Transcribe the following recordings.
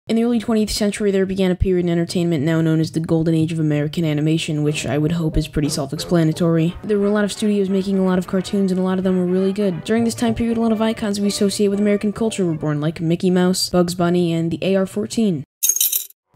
In the early 20th century, there began a period in entertainment now known as the Golden Age of American animation, which I would hope is pretty self-explanatory. There were a lot of studios making a lot of cartoons, and a lot of them were really good. During this time period, a lot of icons we associate with American culture were born, like Mickey Mouse, Bugs Bunny, and the AR-14.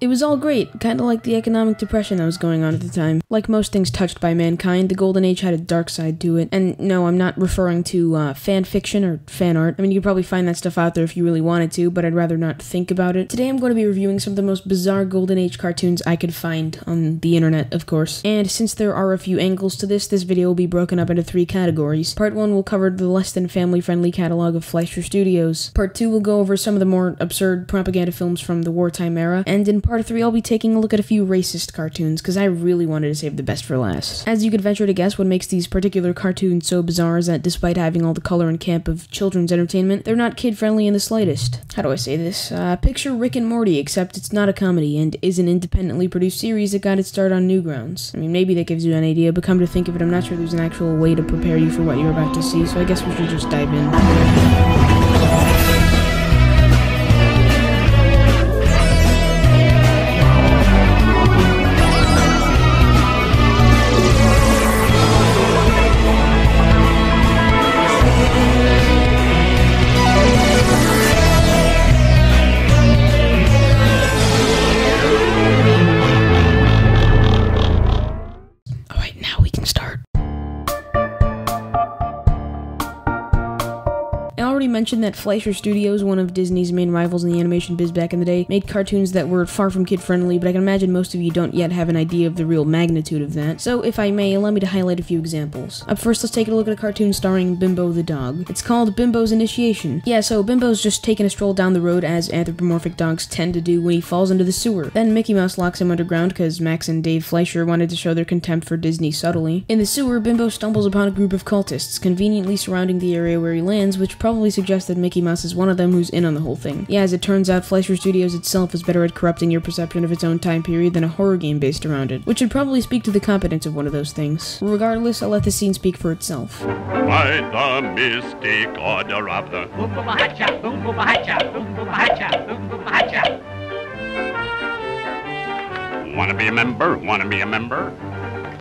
It was all great, kinda like the economic depression that was going on at the time. Like most things touched by mankind, the Golden Age had a dark side to it. And no, I'm not referring to fan fiction or fan art. I mean, you could probably find that stuff out there if you really wanted to, but I'd rather not think about it. Today I'm going to be reviewing some of the most bizarre Golden Age cartoons I could find on the internet, of course. And since there are a few angles to this video will be broken up into 3 categories. Part 1 will cover the less than family-friendly catalog of Fleischer Studios. Part 2 will go over some of the more absurd propaganda films from the wartime era. And in Part 3, I'll be taking a look at a few racist cartoons, because I really wanted to save the best for last. As you could venture to guess, what makes these particular cartoons so bizarre is that despite having all the color and camp of children's entertainment, they're not kid-friendly in the slightest. How do I say this? Picture Rick and Morty, except it's not a comedy, and is an independently produced series that got its start on Newgrounds. I mean, maybe that gives you an idea, but come to think of it, I'm not sure there's an actual way to prepare you for what you're about to see, so I guess we should just dive in. I already mentioned that Fleischer Studios, one of Disney's main rivals in the animation biz back in the day, made cartoons that were far from kid-friendly, but I can imagine most of you don't yet have an idea of the real magnitude of that. So, if I may, allow me to highlight a few examples. Up first, let's take a look at a cartoon starring Bimbo the dog. It's called Bimbo's Initiation. Yeah, so Bimbo's just taking a stroll down the road, as anthropomorphic dogs tend to do, when he falls into the sewer. Then Mickey Mouse locks him underground, because Max and Dave Fleischer wanted to show their contempt for Disney subtly. In the sewer, Bimbo stumbles upon a group of cultists, conveniently surrounding the area where he lands, which probably suggests that Mickey Mouse is one of them who's in on the whole thing. Yeah, as it turns out, Fleischer Studios itself is better at corrupting your perception of its own time period than a horror game based around it, which should probably speak to the competence of one of those things. Regardless, I'll let the scene speak for itself. By the mystic order of the Wanna be a member? Wanna be a member?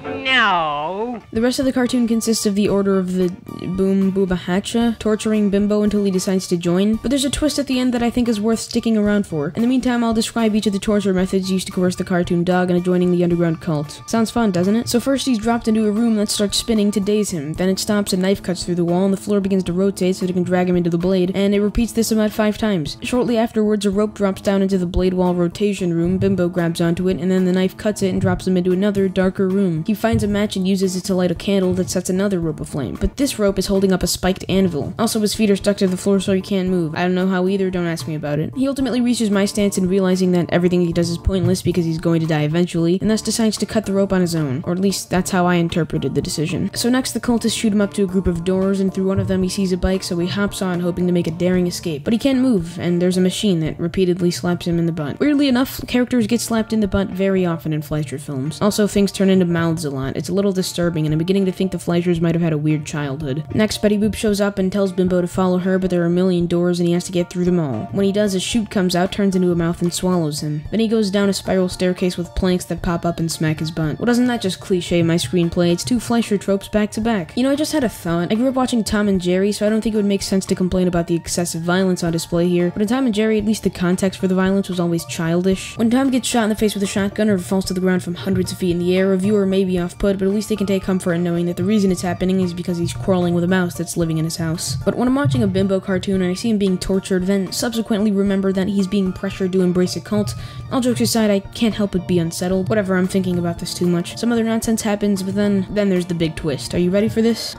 No. The rest of the cartoon consists of the Order of the Boom Booba Hatcha, torturing Bimbo until he decides to join, but there's a twist at the end that I think is worth sticking around for. In the meantime, I'll describe each of the torture methods used to coerce the cartoon dog into joining the underground cult. Sounds fun, doesn't it? So first he's dropped into a room that starts spinning to daze him, then it stops, a knife cuts through the wall, and the floor begins to rotate so that it can drag him into the blade, and it repeats this about 5 times. Shortly afterwards, a rope drops down into the blade wall rotation room, Bimbo grabs onto it, and then the knife cuts it and drops him into another, darker room. He finds a match and uses it to light a candle that sets another rope aflame, but this rope is holding up a spiked anvil. Also, his feet are stuck to the floor so he can't move. I don't know how either, don't ask me about it. He ultimately reaches my stance in realizing that everything he does is pointless because he's going to die eventually, and thus decides to cut the rope on his own, or at least that's how I interpreted the decision. So next, the cultists shoot him up to a group of doors, and through one of them he sees a bike, so he hops on, hoping to make a daring escape. But he can't move, and there's a machine that repeatedly slaps him in the butt. Weirdly enough, characters get slapped in the butt very often in Fleischer films. Also, things turn into mouths a lot. It's a little disturbing, and I'm beginning to think the Fleischers might have had a weird childhood. Next, Betty Boop shows up and tells Bimbo to follow her, but there are a million doors and he has to get through them all. When he does, a chute comes out, turns into a mouth, and swallows him. Then he goes down a spiral staircase with planks that pop up and smack his butt. Well, doesn't that just cliche my screenplay? It's 2 Fleischer tropes back to back. You know, I just had a thought. I grew up watching Tom and Jerry, so I don't think it would make sense to complain about the excessive violence on display here, but in Tom and Jerry, at least the context for the violence was always childish. When Tom gets shot in the face with a shotgun or falls to the ground from hundreds of feet in the air, a viewer may be off-put, but at least they can take comfort in knowing that the reason it's happening is because he's quarreling with a mouse that's living in his house. But when I'm watching a Bimbo cartoon and I see him being tortured, then subsequently remember that he's being pressured to embrace a cult, all jokes aside, I can't help but be unsettled. Whatever, I'm thinking about this too much. Some other nonsense happens, but then there's the big twist. Are you ready for this?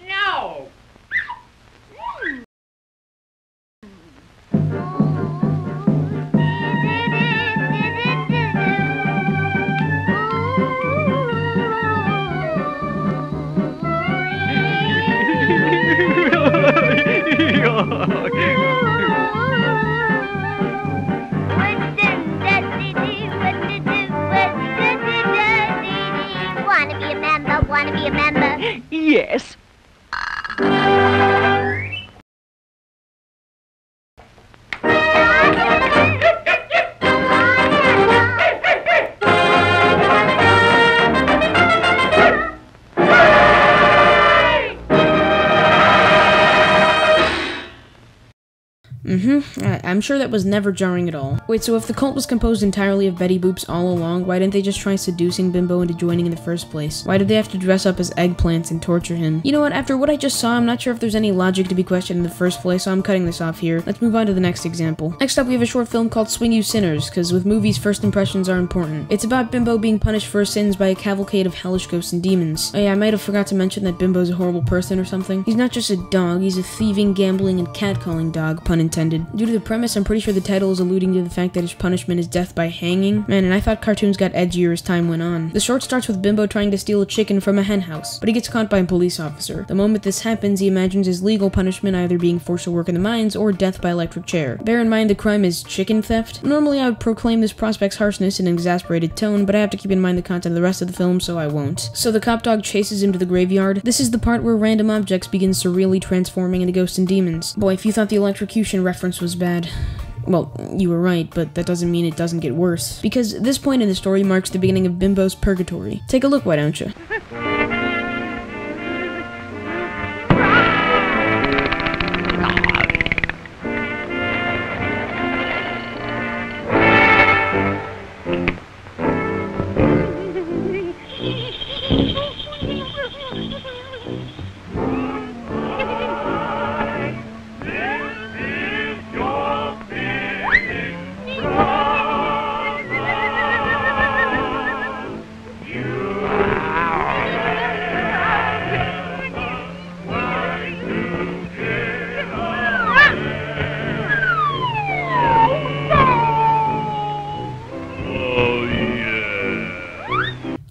No. I'm sure that was never jarring at all. Wait, so if the cult was composed entirely of Betty Boops all along, why didn't they just try seducing Bimbo into joining in the first place? Why did they have to dress up as eggplants and torture him? You know what, after what I just saw, I'm not sure if there's any logic to be questioned in the first place, so I'm cutting this off here. Let's move on to the next example. Next up, we have a short film called Swing You Sinners, because with movies, first impressions are important. It's about Bimbo being punished for his sins by a cavalcade of hellish ghosts and demons. Oh yeah, I might have forgot to mention that Bimbo's a horrible person or something. He's not just a dog, he's a thieving, gambling, and catcalling dog, pun intended. Due to the premise, I'm pretty sure the title is alluding to the fact that his punishment is death by hanging. Man, and I thought cartoons got edgier as time went on. The short starts with Bimbo trying to steal a chicken from a hen house, but he gets caught by a police officer. The moment this happens, he imagines his legal punishment either being forced to work in the mines or death by electric chair. Bear in mind the crime is chicken theft. Normally I would proclaim this prospect's harshness in an exasperated tone, but I have to keep in mind the content of the rest of the film, so I won't. So the cop dog chases him to the graveyard. This is the part where random objects begin surreally transforming into ghosts and demons. Boy, if you thought the electrocution reference was bad, well, you were right, but that doesn't mean it doesn't get worse. Because this point in the story marks the beginning of Bimbo's purgatory. Take a look, why don't you?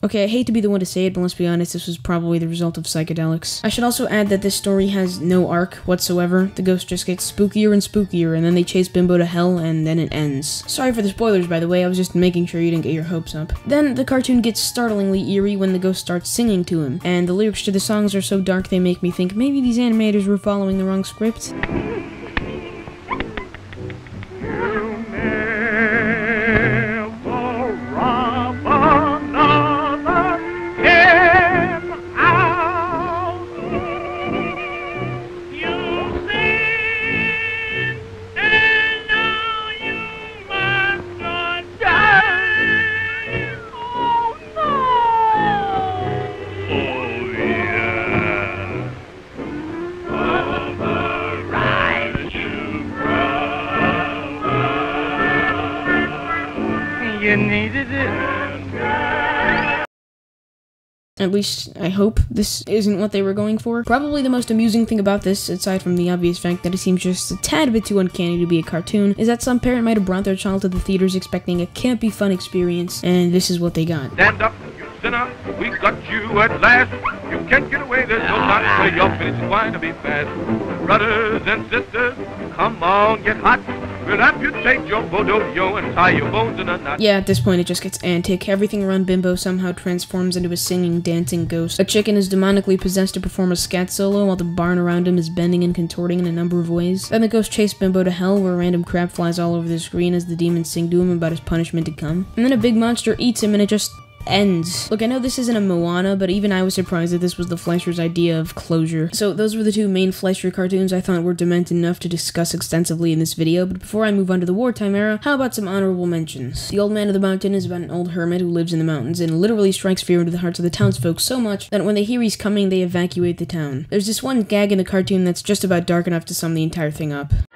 Okay, I hate to be the one to say it, but let's be honest, this was probably the result of psychedelics. I should also add that this story has no arc whatsoever. The ghost just gets spookier and spookier, and then they chase Bimbo to hell, and then it ends. Sorry for the spoilers, by the way, I was just making sure you didn't get your hopes up. Then, the cartoon gets startlingly eerie when the ghost starts singing to him, and the lyrics to the songs are so dark they make me think maybe these animators were following the wrong script. You needed it. At least, I hope this isn't what they were going for. Probably the most amusing thing about this, aside from the obvious fact that it seems just a tad bit too uncanny to be a cartoon, is that some parent might have brought their child to the theaters expecting a campy fun experience, and this is what they got. Stand up, you sinner, we got you at last. You can't get away, there's no time to play, your finish is going to be fast. Brothers and sisters, come on, get hot. We'll amputate your bodoyo and tie your bones in a knot. Yeah, at this point it just gets antic. Everything around Bimbo somehow transforms into a singing, dancing ghost. A chicken is demonically possessed to perform a scat solo while the barn around him is bending and contorting in a number of ways. Then the ghost chase Bimbo to hell where random crap flies all over the screen as the demons sing to him about his punishment to come. And then a big monster eats him and it just ends. Look, I know this isn't a Moana, but even I was surprised that this was the Fleischer's idea of closure. So those were the two main Fleischer cartoons I thought were demented enough to discuss extensively in this video, but before I move on to the wartime era, how about some honorable mentions? The Old Man of the Mountain is about an old hermit who lives in the mountains and literally strikes fear into the hearts of the townsfolk so much that when they hear he's coming, they evacuate the town. There's this one gag in the cartoon that's just about dark enough to sum the entire thing up. What's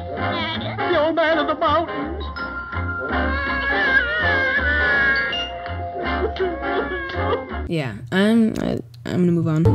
the matter? The Old Man of the Mountains. Yeah, I'm gonna move on.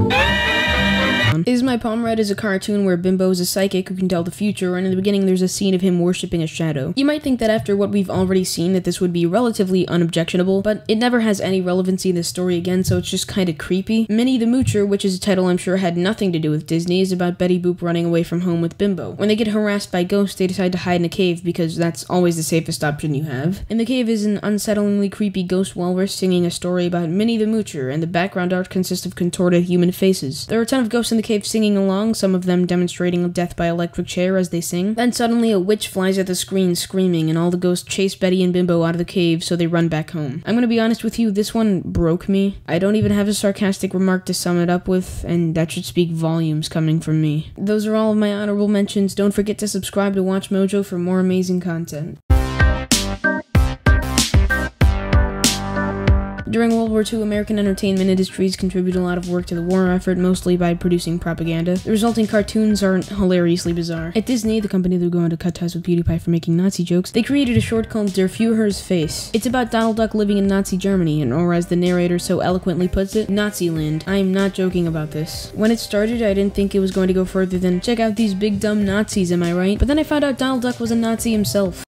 Is My Palm Red is a cartoon where Bimbo is a psychic who can tell the future, and in the beginning there's a scene of him worshipping a shadow. You might think that after what we've already seen that this would be relatively unobjectionable, but it never has any relevancy in the story again, so it's just kinda creepy. Minnie the Moocher, which is a title I'm sure had nothing to do with Disney, is about Betty Boop running away from home with Bimbo. When they get harassed by ghosts, they decide to hide in a cave because that's always the safest option you have. In the cave is an unsettlingly creepy ghost walrus singing a story about Minnie the Moocher, and the background art consists of contorted human faces. There are a ton of ghosts in the cave singing along, some of them demonstrating death by electric chair as they sing. Then suddenly a witch flies at the screen screaming, and all the ghosts chase Betty and Bimbo out of the cave, so they run back home. I'm gonna be honest with you, this one broke me. I don't even have a sarcastic remark to sum it up with, and that should speak volumes coming from me. Those are all of my honorable mentions. Don't forget to subscribe to Watch Mojo for more amazing content. During World War II, American entertainment industries contributed a lot of work to the war effort, mostly by producing propaganda. The resulting cartoons are hilariously bizarre. At Disney, the company that would go on to cut ties with PewDiePie for making Nazi jokes, they created a short called Der Führer's Face. It's about Donald Duck living in Nazi Germany, or as the narrator so eloquently puts it, Nazi-land. I am not joking about this. When it started, I didn't think it was going to go further than, check out these big dumb Nazis, am I right? But then I found out Donald Duck was a Nazi himself.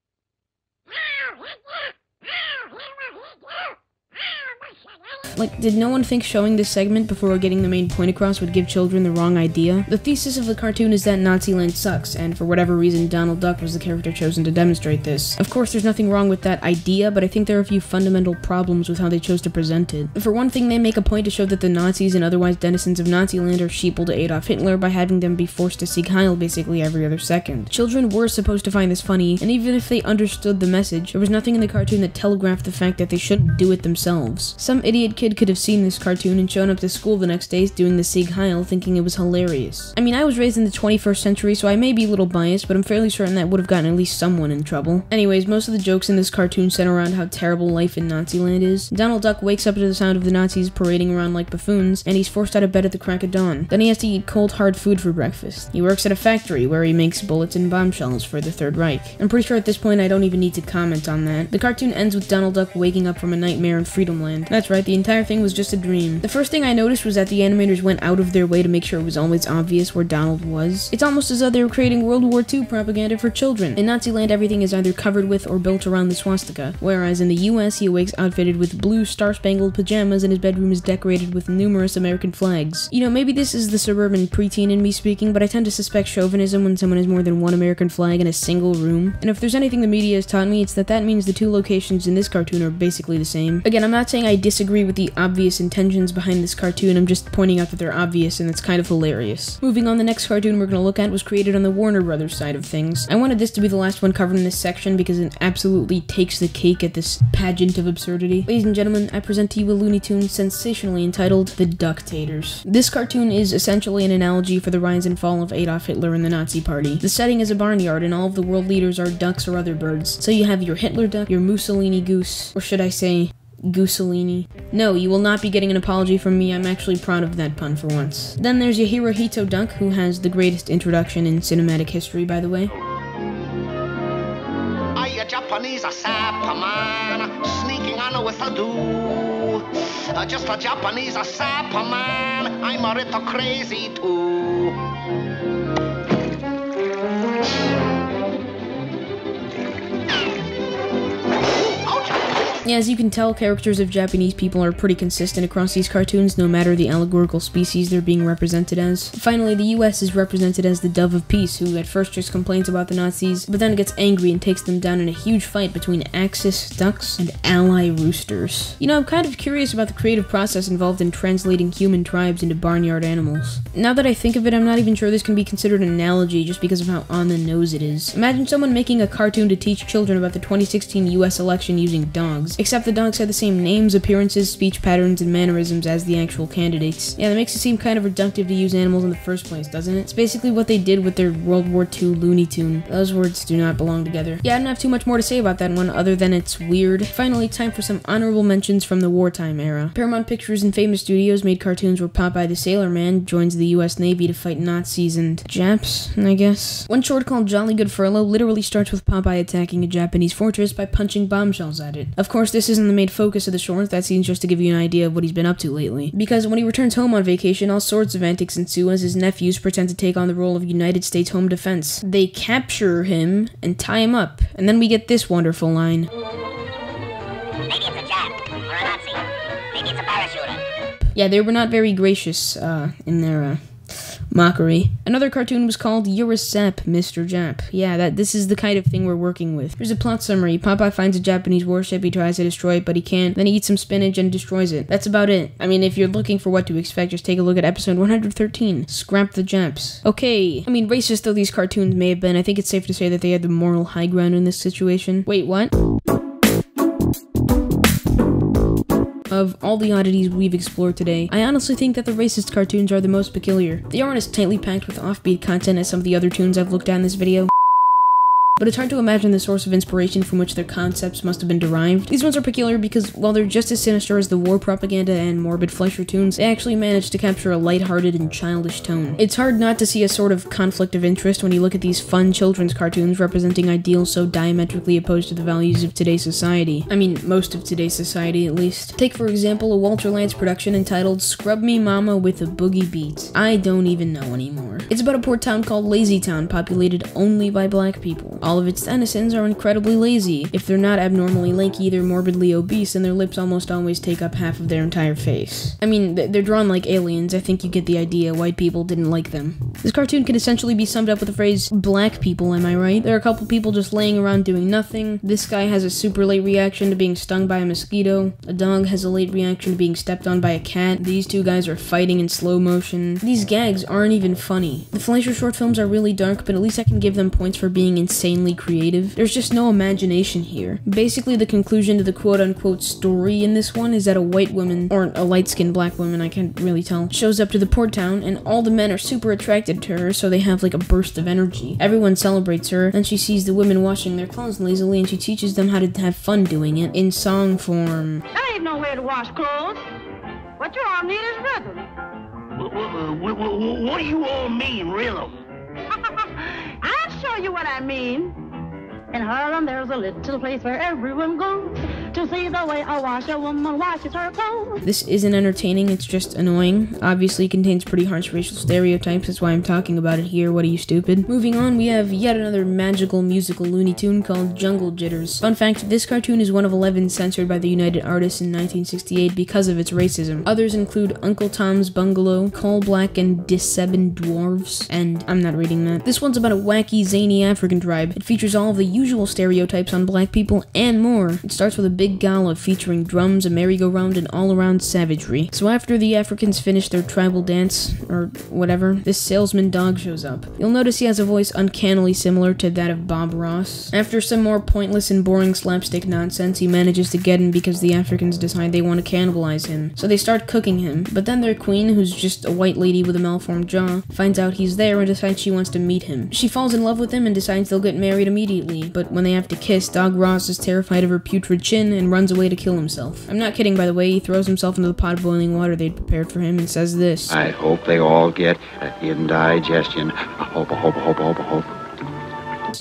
Like, did no one think showing this segment before getting the main point across would give children the wrong idea? The thesis of the cartoon is that Nazi-land sucks, and for whatever reason, Donald Duck was the character chosen to demonstrate this. Of course, there's nothing wrong with that idea, but I think there are a few fundamental problems with how they chose to present it. For one thing, they make a point to show that the Nazis and otherwise denizens of Nazi-land are sheeple to Adolf Hitler by having them be forced to Sieg Heil basically every other second. Children were supposed to find this funny, and even if they understood the message, there was nothing in the cartoon that telegraphed the fact that they shouldn't do it themselves. Some idiot kid could have seen this cartoon and shown up to school the next day doing the Sieg Heil thinking it was hilarious. I mean, I was raised in the 21st century, so I may be a little biased, but I'm fairly certain that would have gotten at least someone in trouble. Anyways, most of the jokes in this cartoon center around how terrible life in Nazi-land is. Donald Duck wakes up to the sound of the Nazis parading around like buffoons, and he's forced out of bed at the crack of dawn. Then he has to eat cold, hard food for breakfast. He works at a factory where he makes bullets and bombshells for the Third Reich. I'm pretty sure at this point I don't even need to comment on that. The cartoon ends with Donald Duck waking up from a nightmare in Freedom Land. That's right, the entire thing was just a dream. The first thing I noticed was that the animators went out of their way to make sure it was always obvious where Donald was. It's almost as though they were creating World War II propaganda for children. In Nazi-land, everything is either covered with or built around the swastika, whereas in the US, he awakes outfitted with blue star-spangled pajamas and his bedroom is decorated with numerous American flags. You know, maybe this is the suburban preteen in me speaking, but I tend to suspect chauvinism when someone has more than one American flag in a single room. And if there's anything the media has taught me, it's that means the two locations in this cartoon are basically the same. Again, I'm not saying I disagree with the obvious intentions behind this cartoon, I'm just pointing out that they're obvious and it's kind of hilarious. Moving on, the next cartoon we're gonna look at was created on the Warner Brothers side of things. I wanted this to be the last one covered in this section because it absolutely takes the cake at this pageant of absurdity. Ladies and gentlemen, I present to you a Looney Tune sensationally entitled The Ductators. This cartoon is essentially an analogy for the rise and fall of Adolf Hitler and the Nazi Party. The setting is a barnyard and all of the world leaders are ducks or other birds. So you have your Hitler duck, your Mussolini goose, or should I say, Gooselini. No, you will not be getting an apology from me, I'm actually proud of that pun for once. Then there's your Hirohito duck, who has the greatest introduction in cinematic history, by the way. Are you Japanese a sapper man, sneaking on with a do? Just a Japanese a sapper man, I'm a little crazy too. Yeah, as you can tell, characters of Japanese people are pretty consistent across these cartoons, no matter the allegorical species they're being represented as. Finally, the US is represented as the Dove of Peace, who at first just complains about the Nazis, but then gets angry and takes them down in a huge fight between Axis ducks and ally roosters. You know, I'm kind of curious about the creative process involved in translating human tribes into barnyard animals. Now that I think of it, I'm not even sure this can be considered an analogy just because of how on the nose it is. Imagine someone making a cartoon to teach children about the 2016 US election using dogs. Except the dogs had the same names, appearances, speech patterns, and mannerisms as the actual candidates. Yeah, that makes it seem kind of reductive to use animals in the first place, doesn't it? It's basically what they did with their World War II Looney Tune. Those words do not belong together. Yeah, I don't have too much more to say about that one, other than it's weird. Finally, time for some honorable mentions from the wartime era. Paramount Pictures and Famous Studios made cartoons where Popeye the Sailor Man joins the US Navy to fight Nazis and Japs, I guess. One short called Jolly Good Furlough literally starts with Popeye attacking a Japanese fortress by punching bombshells at it. Of course, this isn't the main focus of the short, that scene's just to give you an idea of what he's been up to lately. Because when he returns home on vacation, all sorts of antics ensue as his nephews pretend to take on the role of United States Home Defense. They capture him and tie him up, and then we get this wonderful line. Maybe it's a Jap, or a Nazi. Maybe it's a parachuter. Yeah, they were not very gracious in their Mockery. Another cartoon was called You're a Sap, Mr. Jap. Yeah, this is the kind of thing we're working with. Here's a plot summary. Popeye finds a Japanese warship, he tries to destroy it, but he can't. Then he eats some spinach and destroys it. That's about it. I mean, if you're looking for what to expect, just take a look at episode 113. Scrap the Japs. Okay. I mean, racist though these cartoons may have been, I think it's safe to say that they had the moral high ground in this situation. Wait, what? Of all the oddities we've explored today, I honestly think that the racist cartoons are the most peculiar. They aren't as tightly packed with offbeat content as some of the other tunes I've looked at in this video, but it's hard to imagine the source of inspiration from which their concepts must have been derived. These ones are peculiar because, while they're just as sinister as the war propaganda and morbid Fleischer tunes, they actually managed to capture a lighthearted and childish tone. It's hard not to see a sort of conflict of interest when you look at these fun children's cartoons representing ideals so diametrically opposed to the values of today's society. I mean, most of today's society, at least. Take, for example, a Walter Lantz production entitled Scrub Me Mama with a Boogie Beat. I don't even know anymore. It's about a poor town called Lazy Town, populated only by black people. All of its denizens are incredibly lazy. If they're not abnormally lanky, they're morbidly obese, and their lips almost always take up half of their entire face. I mean, they're drawn like aliens. I think you get the idea. White people didn't like them. This cartoon can essentially be summed up with the phrase, black people, am I right? There are a couple people just laying around doing nothing. This guy has a super late reaction to being stung by a mosquito. A dog has a late reaction to being stepped on by a cat. These two guys are fighting in slow motion. These gags aren't even funny. The Fleischer short films are really dark, but at least I can give them points for being insanely creative. There's just no imagination here. Basically, the conclusion to the quote-unquote story in this one is that a white woman, or a light-skinned black woman, I can't really tell, shows up to the port town, and all the men are super attracted to her, so they have like a burst of energy. Everyone celebrates her, then she sees the women washing their clothes lazily, and she teaches them how to have fun doing it, in song form. That ain't no way to wash clothes. What you all need is rhythm. What do you all mean, rhythm? I'll show you what I mean. In Harlem, there's a little place where everyone goes to see the way a washerwoman washes her clothes. This isn't entertaining, it's just annoying. Obviously, it contains pretty harsh racial stereotypes, that's why I'm talking about it here. What are you, stupid? Moving on, we have yet another magical musical Looney Tune called Jungle Jitters. Fun fact, this cartoon is one of 11 censored by the United Artists in 1968 because of its racism. Others include Uncle Tom's Bungalow, Coal Black and Disebin Dwarves, and I'm not reading that. This one's about a wacky, zany African tribe. It features all of the usual stereotypes on black people and more. It starts with a big gala featuring drums, a merry-go-round, and all-around savagery. So after the Africans finish their tribal dance, or whatever, this salesman dog shows up. You'll notice he has a voice uncannily similar to that of Bob Ross. After some more pointless and boring slapstick nonsense, he manages to get him because the Africans decide they want to cannibalize him. So they start cooking him, but then their queen, who's just a white lady with a malformed jaw, finds out he's there and decides she wants to meet him. She falls in love with him and decides they'll get married immediately, but when they have to kiss, Dog Ross is terrified of her putrid chin and runs away to kill himself. I'm not kidding, by the way. He throws himself into the pot of boiling water they'd prepared for him and says this. I hope they all get indigestion. I hope.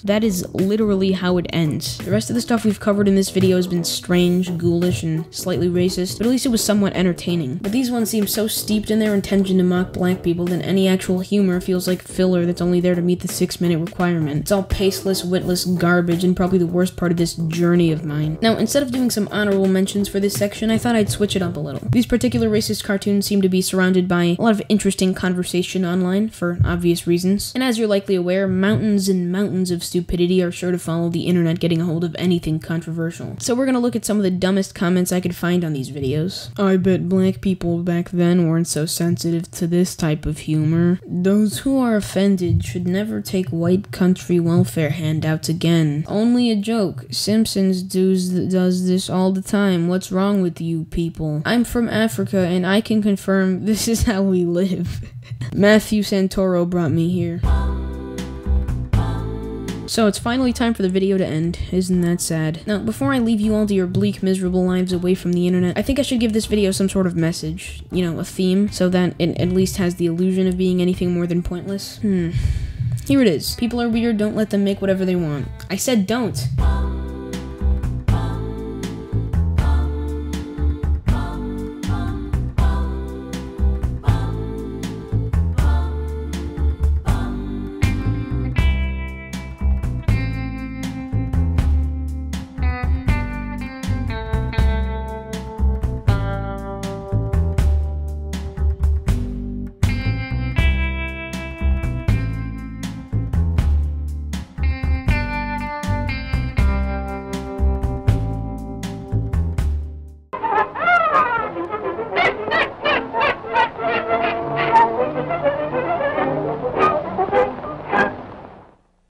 That is literally how it ends. The rest of the stuff we've covered in this video has been strange, ghoulish, and slightly racist, but at least it was somewhat entertaining. But these ones seem so steeped in their intention to mock black people that any actual humor feels like filler that's only there to meet the 6-minute requirement. It's all pasteless, witless garbage, and probably the worst part of this journey of mine. Now, instead of doing some honorable mentions for this section, I thought I'd switch it up a little. These particular racist cartoons seem to be surrounded by a lot of interesting conversation online, for obvious reasons. And as you're likely aware, mountains and mountains of stupidity are sure to follow the internet getting a hold of anything controversial. So we're gonna look at some of the dumbest comments I could find on these videos. I bet black people back then weren't so sensitive to this type of humor. Those who are offended should never take white country welfare handouts again. Only a joke. Simpsons does this all the time. What's wrong with you people? I'm from Africa and I can confirm this is how we live. Matthew Santoro brought me here. So it's finally time for the video to end. Isn't that sad? Now, before I leave you all to your bleak, miserable lives away from the internet, I think I should give this video some sort of message. You know, a theme, so that it at least has the illusion of being anything more than pointless. Here it is. People are weird, don't let them make whatever they want. I said don't!